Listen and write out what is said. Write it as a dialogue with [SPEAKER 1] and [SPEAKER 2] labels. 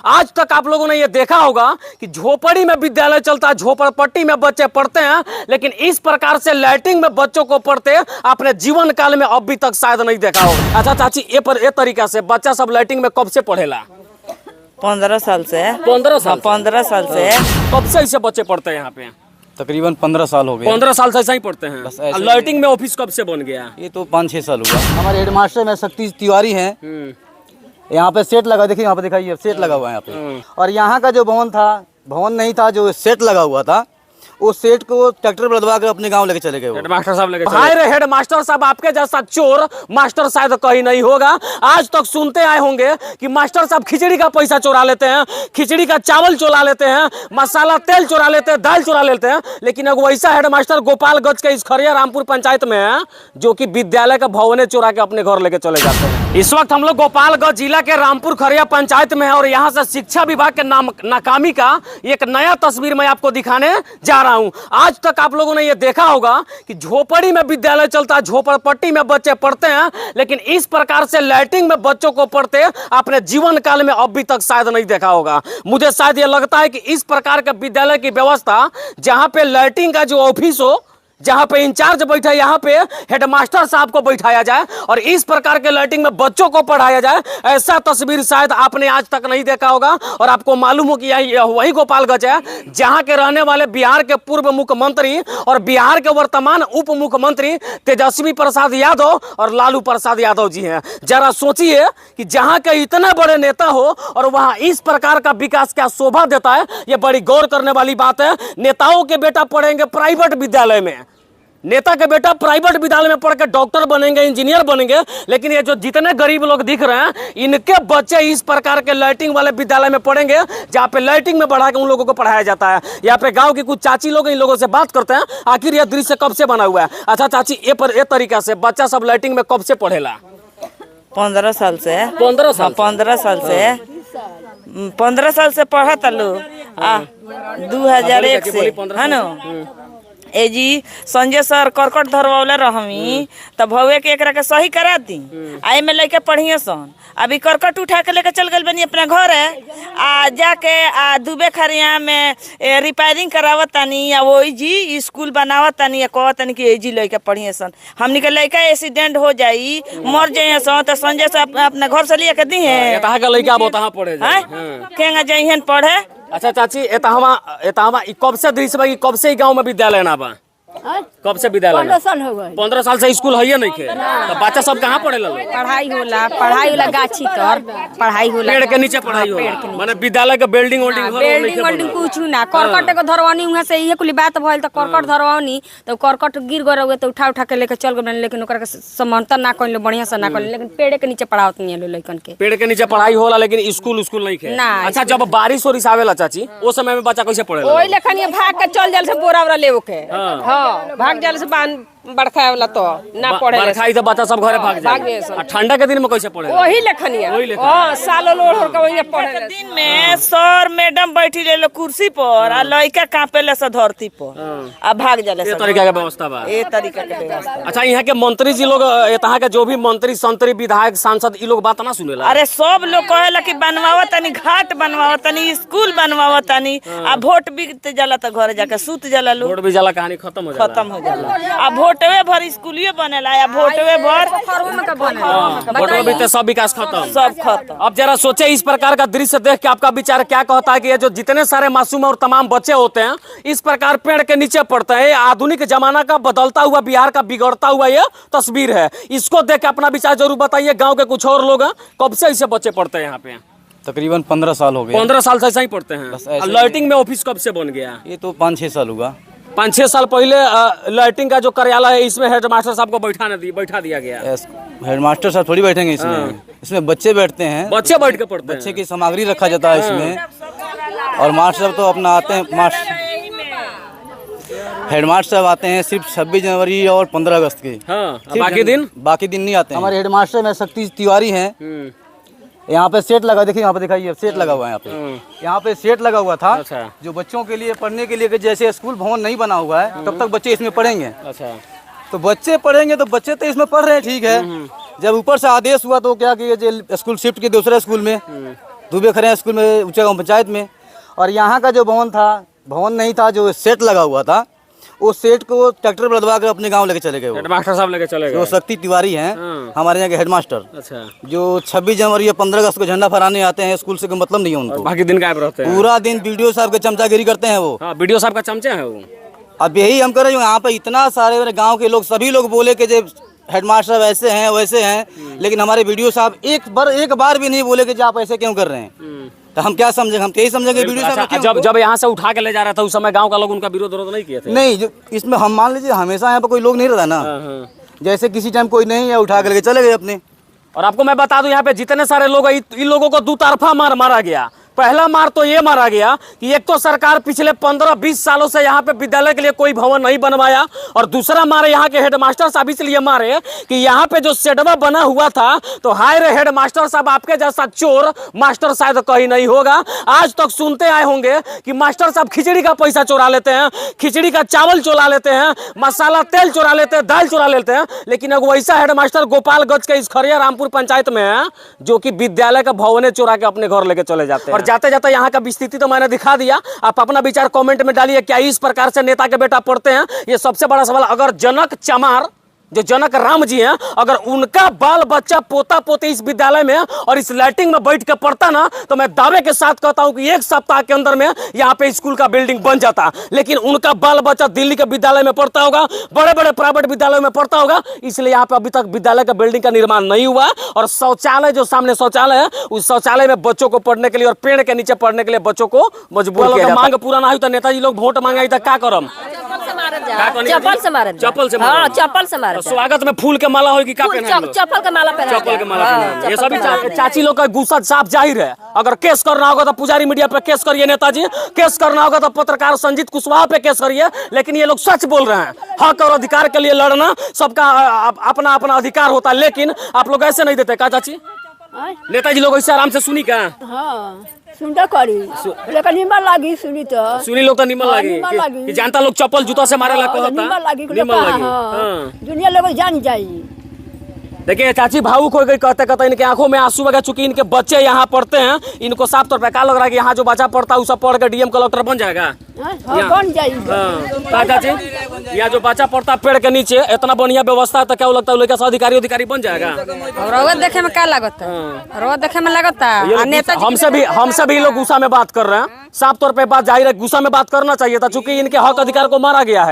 [SPEAKER 1] आज तक आप लोगों ने ये देखा होगा कि झोपड़ी में विद्यालय चलता है, झोपड़पट्टी में बच्चे पढ़ते हैं, लेकिन इस प्रकार से लैट्रिन में बच्चों को पढ़ते आपने जीवन काल में अभी तक शायद नहीं देखा होगा। अच्छा चाची, ये तरीका से बच्चा सब लैट्रिन में कब से पढ़ेला?
[SPEAKER 2] 15 साल से।
[SPEAKER 1] 15 साल?
[SPEAKER 2] 15 साल से।
[SPEAKER 1] कब से ऐसे बच्चे पढ़ते हैं यहाँ पे?
[SPEAKER 3] तकरीबन 15 साल हो गए।
[SPEAKER 1] 15 साल से ऐसा ही पढ़ते हैं। लैट्रिन में ऑफिस कब से बन गया?
[SPEAKER 3] ये तो 5-6 साल हुआ। हमारे हेडमास्टर में शक्ति तिवारी हैं। यहाँ पे सेट लगा, देखिए यहाँ पे दिखाइए, सेट लगा हुआ है यहाँ पे। और यहाँ का जो भवन नहीं था, जो सेट लगा हुआ था, उस सेट को ट्रैक्टर पर लदवा कर अपने गांव लेके चले गए।
[SPEAKER 1] हेडमास्टर साहब लेके चले गए। हेडमास्टर साहब आपके जैसा चोर मास्टर शायद कहीं नहीं होगा। आज तक सुनते आए होंगे कि मास्टर साहब खिचड़ी का पैसा चुरा लेते हैं, खिचड़ी का चावल चुरा लेते हैं, मसाला तेल चुरा लेते हैं, दाल चुरा लेते हैं। लेकिन एक वैसा हेडमास्टर गोपालगंज के इस खरिया रामपुर पंचायत में है जो कि विद्यालय का भवने चुरा के अपने घर लेके चले जाते हैं। इस वक्त हम लोग गोपालगंज जिला के रामपुर खरिया पंचायत में है और यहाँ से शिक्षा विभाग के नाकामी का एक नया तस्वीर मैं आपको दिखाने जा रहा हूं। आज तक आप लोगों ने यह देखा होगा कि झोपड़ी में विद्यालय चलता है, झोपड़पट्टी में बच्चे पढ़ते हैं, लेकिन इस प्रकार से लैट्रिन में बच्चों को पढ़ते आपने जीवन काल में अभी तक शायद नहीं देखा होगा। मुझे शायद यह लगता है कि इस प्रकार के विद्यालय की व्यवस्था जहां पे लैट्रिन का जो ऑफिस हो, जहां पे इंचार्ज बैठा है, यहाँ पे हेडमास्टर साहब को बैठाया जाए और इस प्रकार के लैट्रिन में बच्चों को पढ़ाया जाए, ऐसा तस्वीर शायद आपने आज तक नहीं देखा होगा। और आपको मालूम हो कि यह वही गोपालगंज है जहां के रहने वाले बिहार के पूर्व मुख्यमंत्री और बिहार के वर्तमान उप मुख्यमंत्री तेजस्वी प्रसाद यादव और लालू प्रसाद यादव जी हैं। जरा सोचिए कि जहां के इतने बड़े नेता हो और वहां इस प्रकार का विकास क्या शोभा देता है, यह बड़ी गौर करने वाली बात है। नेताओं के बेटा पढ़ेंगे प्राइवेट विद्यालय में, नेता के बेटा प्राइवेट विद्यालय में पढ़ के डॉक्टर बनेंगे, इंजीनियर बनेंगे, लेकिन ये जो जितने गरीब लोग दिख रहे हैं इनके बच्चे इस प्रकार के लैट्रिन वाले विद्यालय में पढ़ेंगे जहाँ पे लैट्रिन में बढ़ा के उन लोगों को पढ़ाया जाता है। यहाँ पे गांव की कुछ चाची लोग इन लोगों से बात करते हैं आखिर यह दृश्य कब से बना हुआ है। अच्छा चाची, ये तरीका से बच्चा सब लैट्रिन में कब से पढ़ेला?
[SPEAKER 2] 15 साल से।
[SPEAKER 1] 15 साल?
[SPEAKER 2] 15 साल से। 15 साल से पढ़ा तलू 2001 से, है ना। ए जी संजय सर करकट धरवले रहमी तब भवे के एकरा के सही करा दी, आई में लेके पढ़िए सन। अभी करकट उठा के लेके चल गए बनी अपना घर है, आ जाके दुबे खरिया में रिपेयरिंग करावत तनी या वो जी स्कूल बनावत तनी या कहत तनी कि ए जी लेके पढ़िए सन। हमनी के लेके एक्सीडेंट हो जाई, मर जाइए सन, तो संजय सर अपने घर से लिए के दी है केंगा जाइए पढ़े।
[SPEAKER 1] अच्छा चाची, एतहवा कब से दृश्य बा, कब से गांव में विद्यालय ना बा? कब से विद्यालय?
[SPEAKER 4] 15 साल हो गए।
[SPEAKER 1] 15 साल से स्कूल है नहीं खे, तो बच्चा सब कहाँ पढ़ेला?
[SPEAKER 4] पढ़ाई होला गाछी तर पढ़ाई होला,
[SPEAKER 1] पेड़ के नीचे पढ़ाई होला, माने विद्यालय के बिल्डिंग
[SPEAKER 4] कुछ ना। करकट के धरवानी वहाँ से ये कुल बात भइल तो करकट धरवानी तो करकट गिर गए रहुए तो उठा के लेके चल गए, लेकिन ओकरा के समानता ना कइले, बढ़िया से ना कइले, लेकिन पेड़ के नीचे पढ़ावत नहीं है लइकन के।
[SPEAKER 1] पेड़ के नीचे पढ़ाई होला लेकिन स्कूल नहीं खे। अच्छा, जब बारिश और आवेला चाची उस समय में बच्चा कैसे पढ़ेला?
[SPEAKER 4] ओई लेखन भाग के चल जाल से बोरा ले ओके, हां भाग जाल से बांध बरखा वाला तो ना पढ़े,
[SPEAKER 1] बरखा तो बच्चा सब घरे भाग जाए। ठंडा के दिन में कैसे पढ़े?
[SPEAKER 4] वही लेखनिया, हां सालो लोड़ हो के वही पढ़े।
[SPEAKER 2] दिन में सर मैडम बैठी ले कुर्सी पर आ लइका कांपेले से धरती पर आ भाग जाले।
[SPEAKER 1] ये तरीका के व्यवस्था बा,
[SPEAKER 2] ये तरीका के व्यवस्था।
[SPEAKER 1] अच्छा, यहाँ के मंत्री जी लोग, यहाँ के जो भी मंत्री संतरी विधायक सांसद ई लोग बात ना सुनेला?
[SPEAKER 2] अरे सब लोग कहेला कि बनवावत तनी घाट, बनवावत तनी स्कूल, बनवावत तनी आ वोट बीत जाला तो घर जाके सूत जाला लोग।
[SPEAKER 1] वोट भी जाला, कहानी खत्म हो
[SPEAKER 2] जाला। आ वोटवे भर स्कूलिए बनेला या वोटवे भर
[SPEAKER 1] वोटवे भी तो सब विकास खत्म,
[SPEAKER 2] सब खत्म।
[SPEAKER 1] अब जरा सोचे इस प्रकार का दृश्य देख के आपका विचार क्या कहता है कि ये जो जितने सारे मासूम और तमाम बच्चे होते हैं इस प्रकार पेड़ के नीचे पढ़ते हैं, आधुनिक जमाना का बदलता हुआ बिहार का बिगड़ता हुआ ये तस्वीर है। इसको देख के अपना विचार जरूर बताइए। गाँव के कुछ और लोग हैं, कब से ऐसे बच्चे पढ़ते हैं यहाँ पे?
[SPEAKER 3] तकरीबन 15 साल हो गए।
[SPEAKER 1] 15 साल से ऐसा ही पढ़ते हैं। लैट्रिन में ऑफिस कब से बन गया?
[SPEAKER 3] ये तो 5-6 साल हुआ।
[SPEAKER 1] 5-6 साल पहले लैट्रिन का जो कार्यालय है इसमें हेडमास्टर साहब को बैठा दिया गया।
[SPEAKER 3] हेडमास्टर साहब थोड़ी बैठेंगे इसमें बच्चे बैठते हैं,
[SPEAKER 1] बच्चे बैठ के पढ़ते हैं,
[SPEAKER 3] बच्चे की सामग्री रखा जाता है इसमें। और मास्टर साहब तो अपना आते हैं, हेडमास्टर साहब आते हैं सिर्फ 26 जनवरी और 15 अगस्त के। बाकी दिन नहीं आते हैं। हमारे हेडमास्टर में शक्ति तिवारी हैं। यहाँ पे सेट लगा, देखिए यहाँ पे दिखाइए, सेट लगा हुआ है यहाँ पे सेट लगा हुआ था। अच्छा। जो बच्चों के लिए पढ़ने के लिए, जैसे स्कूल भवन नहीं बना हुआ है तब तक बच्चे इसमें पढ़ेंगे। अच्छा। तो बच्चे पढ़ेंगे तो बच्चे तो इसमें पढ़ रहे हैं, ठीक है। जब ऊपर से आदेश हुआ तो क्या कि स्कूल शिफ्ट किए दूसरे स्कूल में, डूबे खड़े हैं स्कूल में, ऊंचा गाँव पंचायत में। और यहाँ का जो भवन नहीं था, जो सेट लगा हुआ था, उस सेट को ट्रैक्टर पर लदवा कर अपने गांव लेके चले गए।
[SPEAKER 1] हेडमास्टर साहब लेके चले गए।
[SPEAKER 3] जो शक्ति तिवारी हैं हमारे यहाँ के हेडमास्टर,
[SPEAKER 1] अच्छा,
[SPEAKER 3] जो 26 जनवरी या 15 अगस्त को झंडा फहराने आते हैं, स्कूल से कोई मतलब नहीं है उनको।
[SPEAKER 1] बाकी दिन गायब रहते हैं।
[SPEAKER 3] पूरा दिन वीडियो साहब के चमचागिरी करते हैं वो।
[SPEAKER 1] हाँ, वीडियो साहब का चमचे है वो।
[SPEAKER 3] अब यही हम कर रहे हैं, यहाँ पे इतना सारे मेरे गांव के लोग, सभी लोग बोले कि जो हेडमास्टर ऐसे हैं वैसे हैं, लेकिन हमारे वीडियो साहब एक बार भी नहीं बोले कि आप ऐसे क्यों कर रहे हैं। तो हम क्या समझेंगे, हम यही समझेंगे वीडियो साहब
[SPEAKER 1] अच्छा, जब यहाँ से उठा के ले जा रहा था उस समय गांव का लोग उनका विरोध नहीं किए थे?
[SPEAKER 3] नहीं, इसमें हम मान लीजिए हमेशा यहाँ पे कोई लोग नहीं रहता ना, जैसे किसी टाइम कोई नहीं है, उठा के लेके चले गए अपने।
[SPEAKER 1] और आपको मैं बता दूं, यहाँ पे जितने सारे लोग हैं, इन लोगों को दो तरफा मारा गया। पहला मार तो ये मारा गया कि एक तो सरकार पिछले 15-20 सालों से यहाँ पे विद्यालय के लिए कोई भवन नहीं बनवाया, और दूसरा मारे यहाँ के हेडमास्टर साहब इसलिए मारे कि यहाँ पे जो शेडवा बना हुआ था, तो हाय रे हेडमास्टर साहब, आपके जैसा चोर मास्टर शायद कहीं नहीं होगा। आज तक सुनते आए होंगे कि मास्टर साहब खिचड़ी का पैसा चुरा लेते हैं, खिचड़ी का चावल चुरा लेते हैं, मसाला तेल चुरा लेते हैं, दाल चुरा लेते हैं। लेकिन अब वैसा हेडमास्टर गोपालगंज के इस खरिया रामपुर पंचायत में है, जो कि विद्यालय का भवने चुरा के अपने घर लेके चले जाते हैं। जाते जाते यहाँ का स्थिति तो मैंने दिखा दिया। आप अपना विचार कमेंट में डालिए, क्या इस प्रकार से नेता के बेटा पढ़ते हैं? ये सबसे बड़ा सवाल। अगर जनक चमार, जो जनक राम जी हैं, अगर उनका बाल बच्चा पोता पोती इस विद्यालय में और इस लाइटिंग में बैठ के पढ़ता ना, तो मैं दावे के साथ कहता हूं कि एक सप्ताह के अंदर में यहाँ पे स्कूल का बिल्डिंग बन जाता। लेकिन उनका बाल बच्चा दिल्ली के विद्यालय में पढ़ता होगा, बड़े बड़े प्राइवेट विद्यालयों में पढ़ता होगा, इसलिए यहाँ पे अभी तक विद्यालय का बिल्डिंग का निर्माण नहीं हुआ। और शौचालय, जो सामने शौचालय है, उस शौचालय में बच्चों को पढ़ने के लिए और पेड़ के नीचे पढ़ने के लिए बच्चों को मजबूर किया। मांग पूरा ना हुई तो नेताजी लोग वोट मांगे तो क्या करम?
[SPEAKER 4] चप्पल से मारे,
[SPEAKER 1] चप्पल से
[SPEAKER 4] हाँ, चप्पल से मारे।
[SPEAKER 1] स्वागत में फूल के माला होगी, क्या पहना?
[SPEAKER 4] चप्पल के माला पहना,
[SPEAKER 1] चप्पल के माला पहना। ये सभी चाची लोग का गुस्सा साफ जाहिर है। अगर केस करना होगा तो पुजारी मीडिया पे केस करिए नेताजी, केस करना होगा तो पत्रकार संजीत कुशवाहा पे केस करिए। लेकिन ये लोग सच बोल रहे हैं। हक और अधिकार के लिए लड़ना सबका अपना अपना अधिकार होता है, लेकिन आप लोग ऐसे नहीं देते। क्या चाची, नेताजी लोग ऐसे आराम से सुनी का?
[SPEAKER 5] हाँ, सुनता करी, लेकिन निमन लागी सुनी तो।
[SPEAKER 1] सुनी लोग तो निमन लागी कि जानता लोग चप्पल जूता से मारे ला कहता।
[SPEAKER 5] निमन लागी,
[SPEAKER 1] हाँ,
[SPEAKER 5] दुनिया लोग जान जाई।
[SPEAKER 1] देखिए चाची भावुक हो गई कहते कहते, इनके आंखों में आंसू वगैरह, चूंकि इनके बच्चे यहाँ पढ़ते हैं, इनको साफ तौर पे क्या लग रहा है कि यहाँ जो बच्चा पढ़ता है वो सब पढ़ के डीएम कलेक्टर बन जाएगा।
[SPEAKER 5] बन जाई।
[SPEAKER 1] चाची, यहाँ जो बच्चा पढ़ता पेड़ के नीचे, इतना बढ़िया व्यवस्था है, तो क्या लगता है लेकर अधिकारी बन जाएगा?
[SPEAKER 4] और देखे में क्या लगता है? और देखे में लगता है नेता
[SPEAKER 1] हमसे भी लोग गुस्सा में बात कर रहे हैं। साफ तौर पे बात जाहिर है, गुस्सा में बात करना चाहिए था, चूंकि इनके हक अधिकार को मारा गया है।